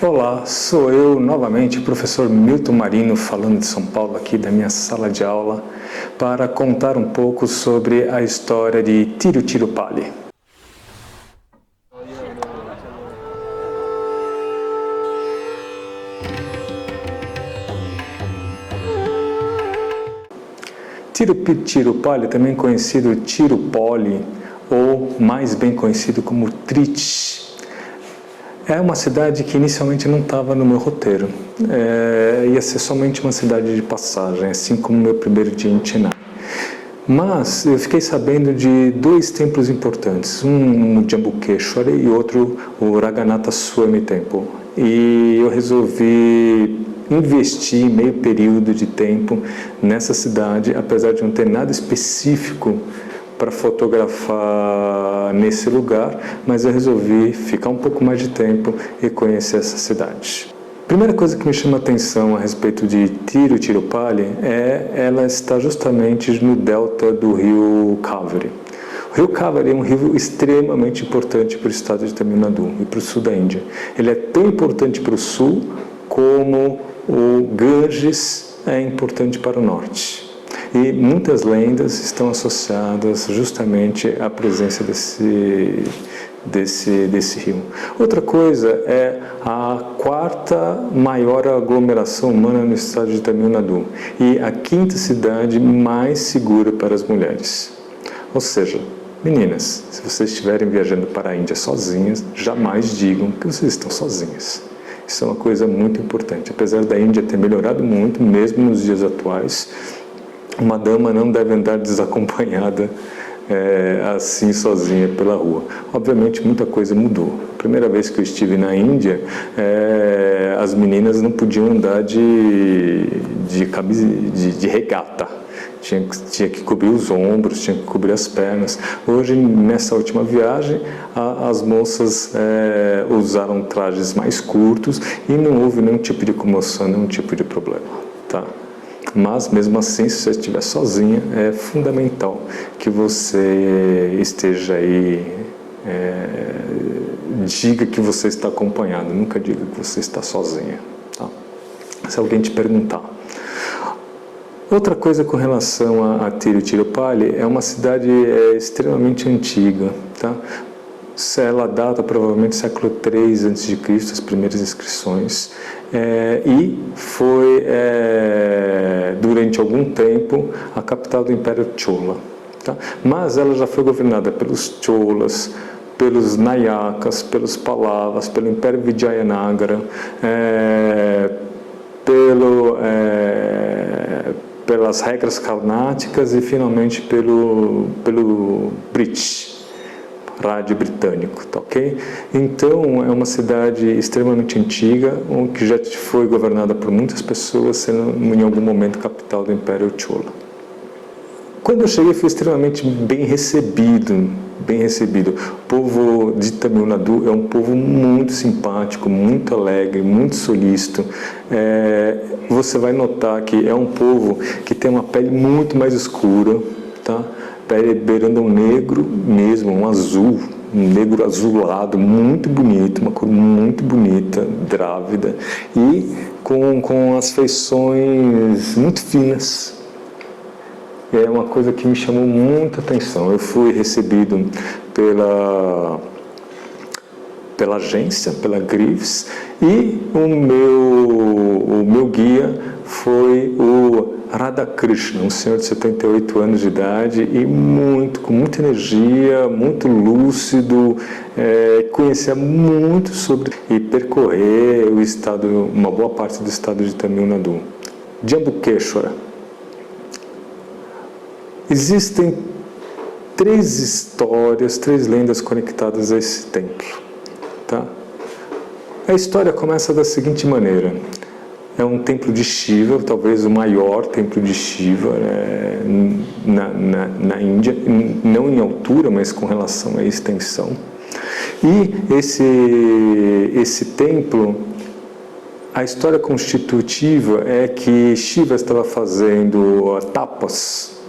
Olá, sou eu novamente, o professor Milton Marino, falando de São Paulo, aqui da minha sala de aula, para contar um pouco sobre a história de Tirupali. Tirupali, também conhecido Tirupoli, ou mais bem conhecido como Trichy, é uma cidade que inicialmente não estava no meu roteiro. Ia ser somente uma cidade de passagem, assim como o meu primeiro dia em Chennai. Mas eu fiquei sabendo de dois templos importantes, um o Jambukeshwara e outro o Raghunath Swami Temple. E eu resolvi investir meio período de tempo nessa cidade, apesar de não ter nada específico para fotografar nesse lugar, mas eu resolvi ficar um pouco mais de tempo e conhecer essa cidade. Primeira coisa que me chama a atenção a respeito de Tirupali ela está justamente no delta do rio Kaveri. O rio Kaveri é um rio extremamente importante para o estado de Tamil Nadu e para o sul da Índia. Ele é tão importante para o sul como o Ganges é importante para o norte. E muitas lendas estão associadas justamente à presença desse rio. Outra coisa é a quarta maior aglomeração humana no estado de Tamil Nadu e a quinta cidade mais segura para as mulheres. Ou seja, meninas, se vocês estiverem viajando para a Índia sozinhas, jamais digam que vocês estão sozinhas. Isso é uma coisa muito importante. Apesar da Índia ter melhorado muito, mesmo nos dias atuais, uma dama não deve andar desacompanhada assim sozinha pela rua. Obviamente muita coisa mudou. A primeira vez que eu estive na Índia, as meninas não podiam andar de regata. Tinha que cobrir os ombros, tinha que cobrir as pernas. Hoje, nessa última viagem, as moças usaram trajes mais curtos e não houve nenhum tipo de comoção, nenhum tipo de problema. Tá? Mas, mesmo assim, se você estiver sozinha, é fundamental que você esteja aí, diga que você está acompanhado, nunca diga que você está sozinha. Tá? Se alguém te perguntar. Outra coisa com relação a Tirupali, é uma cidade extremamente antiga. Tá? Ela data provavelmente século III a.C., as primeiras inscrições, e foi, durante algum tempo, a capital do Império Chola. Tá? Mas ela já foi governada pelos Cholas, pelos Nayakas, pelos Pallavas, pelo Império Vijayanagara, pelas regras carnáticas e, finalmente, pelo British. Rádio britânico, tá ok? Então, é uma cidade extremamente antiga, que já foi governada por muitas pessoas, sendo em algum momento capital do Império Chola. Quando eu cheguei, fui extremamente bem recebido, bem recebido. O povo de Tamil Nadu é um povo muito simpático, muito alegre, muito solícito. Você vai notar que é um povo que tem uma pele muito mais escura, tá? Beirando um negro mesmo, um azul, um negro azulado, muito bonito, uma cor muito bonita, grávida, e com as feições muito finas. É uma coisa que me chamou muita atenção. Eu fui recebido pela agência, pela Griffiths, e o meu guia foi o Radhakrishna, um senhor de 78 anos de idade e com muita energia, muito lúcido, conhecia muito sobre e percorrer o estado, uma boa parte do estado de Tamil Nadu. Jambukeshwara. Existem três histórias, três lendas conectadas a esse templo. Tá? A história começa da seguinte maneira. É um templo de Shiva, talvez o maior templo de Shiva na Índia, não em altura, mas com relação à extensão. E esse templo, a história constitutiva é que Shiva estava fazendo tapas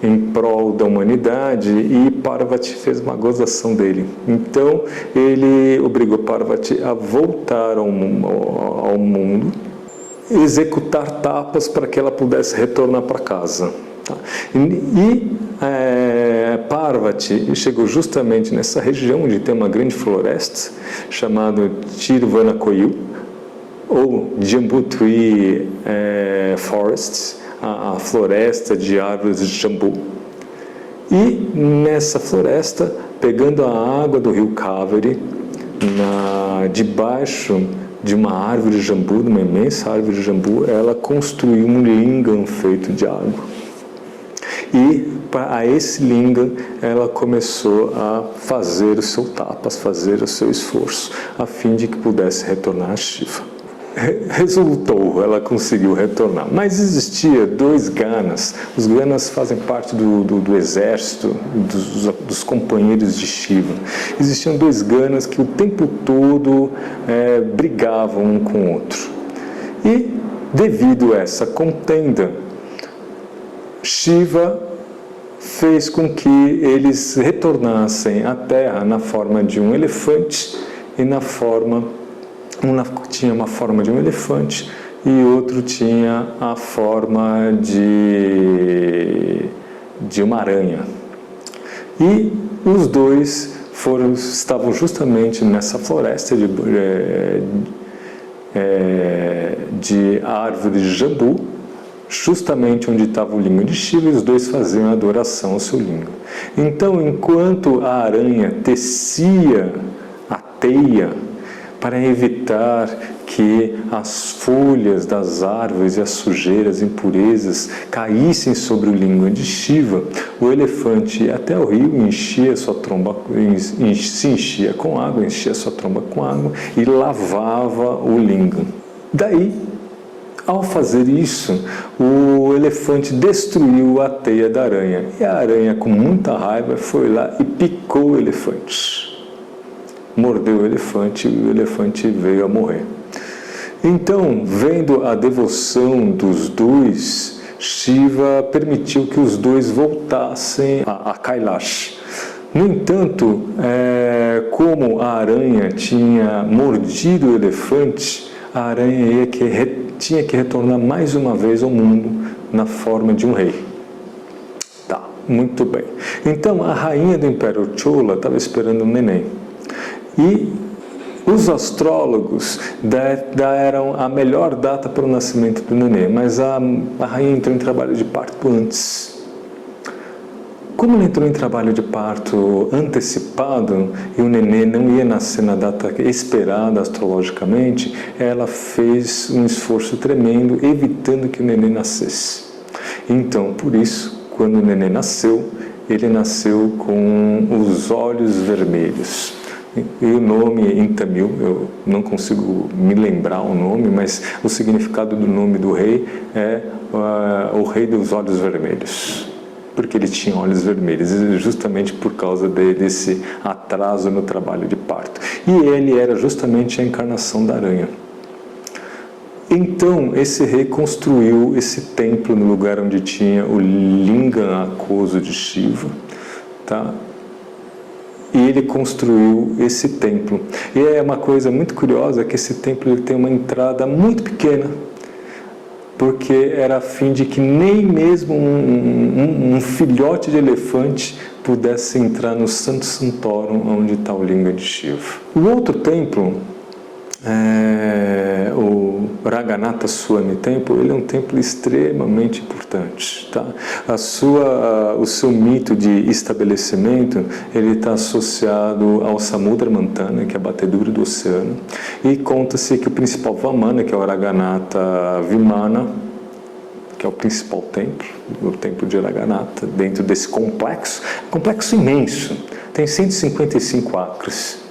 em prol da humanidade e Parvati fez uma gozação dele. Então ele obrigou Parvati a voltar ao mundo, executar tapas para que ela pudesse retornar para casa. Parvati chegou justamente nessa região onde tem uma grande floresta chamada Tiruvanakoil, ou Jambutri Forest, a floresta de árvores de jambu. E nessa floresta, pegando a água do rio Kaveri, debaixo de uma árvore de jambu, de uma imensa árvore de jambu, ela construiu um lingam feito de água. E a esse lingam ela começou a fazer o seu tapas, fazer o seu esforço, a fim de que pudesse retornar a Shiva. Resultou, ela conseguiu retornar. Mas existia dois ganas. Os ganas fazem parte do exército, dos companheiros de Shiva. Existiam dois ganas que o tempo todo brigavam um com o outro. E, devido a essa contenda, Shiva fez com que eles retornassem à Terra na forma de um elefante e na forma... Um tinha uma forma de um elefante e outro tinha a forma de uma aranha. E os dois estavam justamente nessa floresta de árvores de jambu, justamente onde estava o lingam de Shiva, e os dois faziam adoração ao seu lingam. Então, enquanto a aranha tecia a teia para evitar que as folhas das árvores e as sujeiras, impurezas caíssem sobre o lingam de Shiva, o elefante ia até o rio, enchia sua tromba, se enchia com água, enchia sua tromba com água e lavava o lingam. Daí, ao fazer isso, o elefante destruiu a teia da aranha. E a aranha, com muita raiva, foi lá e picou o elefante. Mordeu o elefante e o elefante veio a morrer. Então, vendo a devoção dos dois, Shiva permitiu que os dois voltassem a Kailash. No entanto, como a aranha tinha mordido o elefante, a aranha tinha que retornar mais uma vez ao mundo na forma de um rei. Tá, muito bem. Então, a rainha do Império Chola estava esperando um neném. E os astrólogos deram a melhor data para o nascimento do neném, mas a rainha entrou em trabalho de parto antes. Como ela entrou em trabalho de parto antecipado e o neném não ia nascer na data esperada astrologicamente, ela fez um esforço tremendo evitando que o neném nascesse. Então, por isso, quando o neném nasceu, ele nasceu com os olhos vermelhos. E o nome em tamil, eu não consigo me lembrar o nome, mas o significado do nome do rei é o rei dos olhos vermelhos, porque ele tinha olhos vermelhos, justamente por causa desse atraso no trabalho de parto. E ele era justamente a encarnação da aranha. Então, esse rei construiu esse templo no lugar onde tinha o lingam aquoso de Shiva, tá? E ele construiu esse templo. E é uma coisa muito curiosa que esse templo ele tem uma entrada muito pequena, porque era a fim de que nem mesmo um filhote de elefante pudesse entrar no Santo Santorum, onde está o lingam de Shiva. O outro templo, o Raghunatha Swami Temple, ele é um templo extremamente importante, tá? O seu mito de estabelecimento, ele está associado ao Samudra Mantana, que é a batedura do oceano, e conta-se que o principal Vamana, que é o Raghunatha Vimana, que é o principal templo, o templo de Raghunatha, dentro desse complexo imenso, tem 155 acres.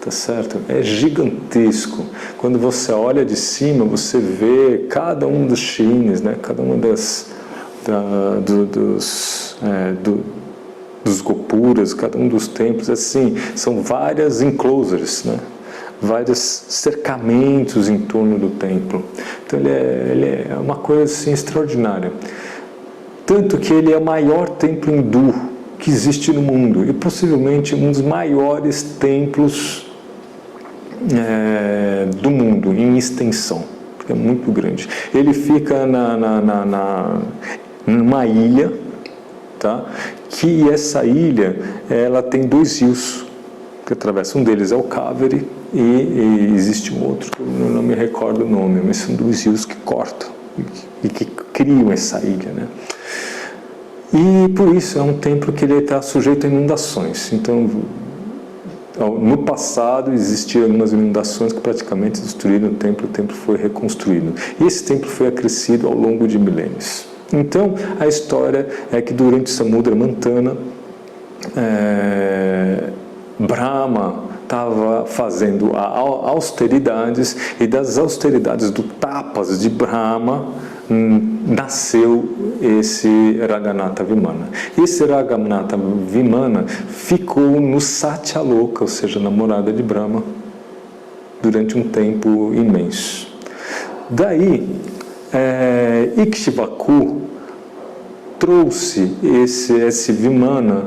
Tá certo? É gigantesco. Quando você olha de cima, você vê cada um dos shines, né? Cada uma dos gopuras, cada um dos templos, assim, são várias enclosures, né? Vários cercamentos em torno do templo. Então ele é uma coisa assim extraordinária. Tanto que ele é o maior templo hindu que existe no mundo e possivelmente um dos maiores templos do mundo em extensão, porque é muito grande. Ele fica numa ilha, tá? Que essa ilha ela tem 2 rios que atravessam. Um deles é o Kaveri e existe um outro que eu não me recordo o nome, mas são 2 rios que cortam e que criam essa ilha, né? E por isso é um templo que ele está sujeito a inundações. Então, no passado existiam algumas inundações que praticamente destruíram o templo foi reconstruído. E esse templo foi acrescido ao longo de milênios. Então, a história é que durante Samudra Mantana, Brahma estava fazendo austeridades, e das austeridades do tapas de Brahma nasceu esse Raghunatha Vimana. Esse Raghunatha Vimana ficou no Satyaloka, ou seja, na morada de Brahma, durante um tempo imenso. Daí, Ikshvaku trouxe esse Vimana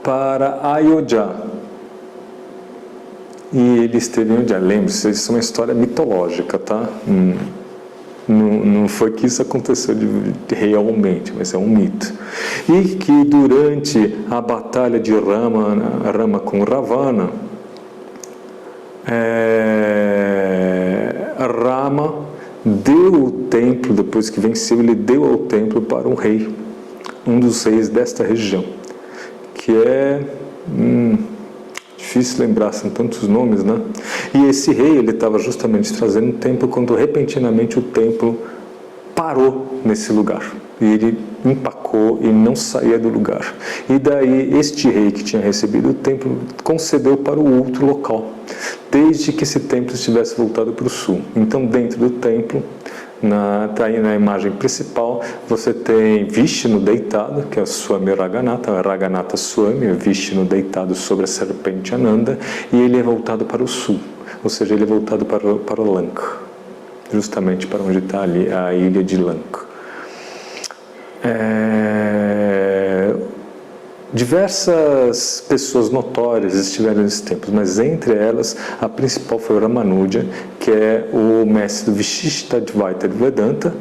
para Ayodhya. E ele esteve em Ayodhya. Lembre-se, isso é uma história mitológica, tá? Não foi que isso aconteceu realmente, mas é um mito. E que durante a batalha de Rama com Ravana, Rama deu o templo, depois que venceu, ele deu o templo para um rei, um dos reis desta região, que é... difícil lembrar, são tantos nomes, né? E esse rei, ele estava justamente trazendo o templo quando repentinamente o templo parou nesse lugar. E ele empacou e não saía do lugar. E daí este rei que tinha recebido o templo concedeu para o outro local, desde que esse templo estivesse voltado para o sul. Então dentro do templo, tá aí na imagem principal, você tem Vishnu deitado, que é o Swami Raghunatha, Raghunatha Swami, Vishnu deitado sobre a serpente Ananda, e ele é voltado para o sul, ou seja, ele é voltado para o Lanka, justamente para onde está ali a ilha de Lanka. Diversas pessoas notórias estiveram nesse templo, mas entre elas a principal foi o Ramanuja, que é o mestre do Vishishtadvaita Vedanta,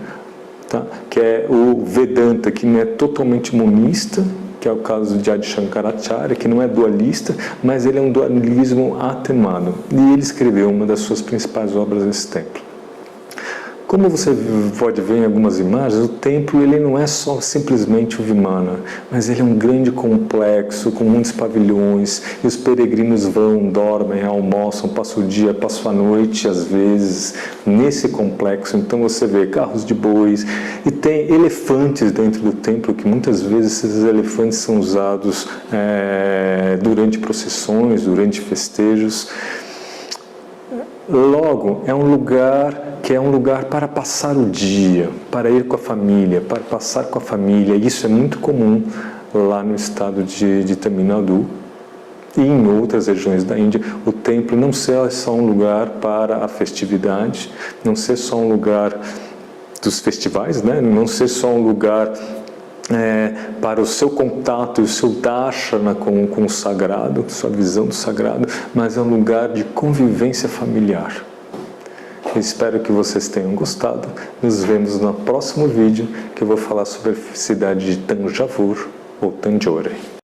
tá? Que é o Vedanta que não é totalmente monista, que é o caso de Adi Shankaracharya, que não é dualista, mas ele é um dualismo atenuado. E ele escreveu uma das suas principais obras nesse templo. Como você pode ver em algumas imagens, o templo ele não é só simplesmente o Vimana, mas ele é um grande complexo com muitos pavilhões, e os peregrinos vão, dormem, almoçam, passam o dia, passam a noite, às vezes, nesse complexo. Então você vê carros de bois, e tem elefantes dentro do templo, que muitas vezes esses elefantes são usados durante procissões, durante festejos. Logo, é um lugar que é um lugar para passar o dia, para ir com a família, para passar com a família. Isso é muito comum lá no estado de Tamil Nadu e em outras regiões da Índia. O templo não ser só um lugar para a festividade, não ser só um lugar dos festivais, né? Não ser só um lugar para o seu contato e o seu darshana com o sagrado, sua visão do sagrado, mas é um lugar de convivência familiar. Eu espero que vocês tenham gostado. Nos vemos no próximo vídeo, que eu vou falar sobre a cidade de Tanjavur ou Tanjore.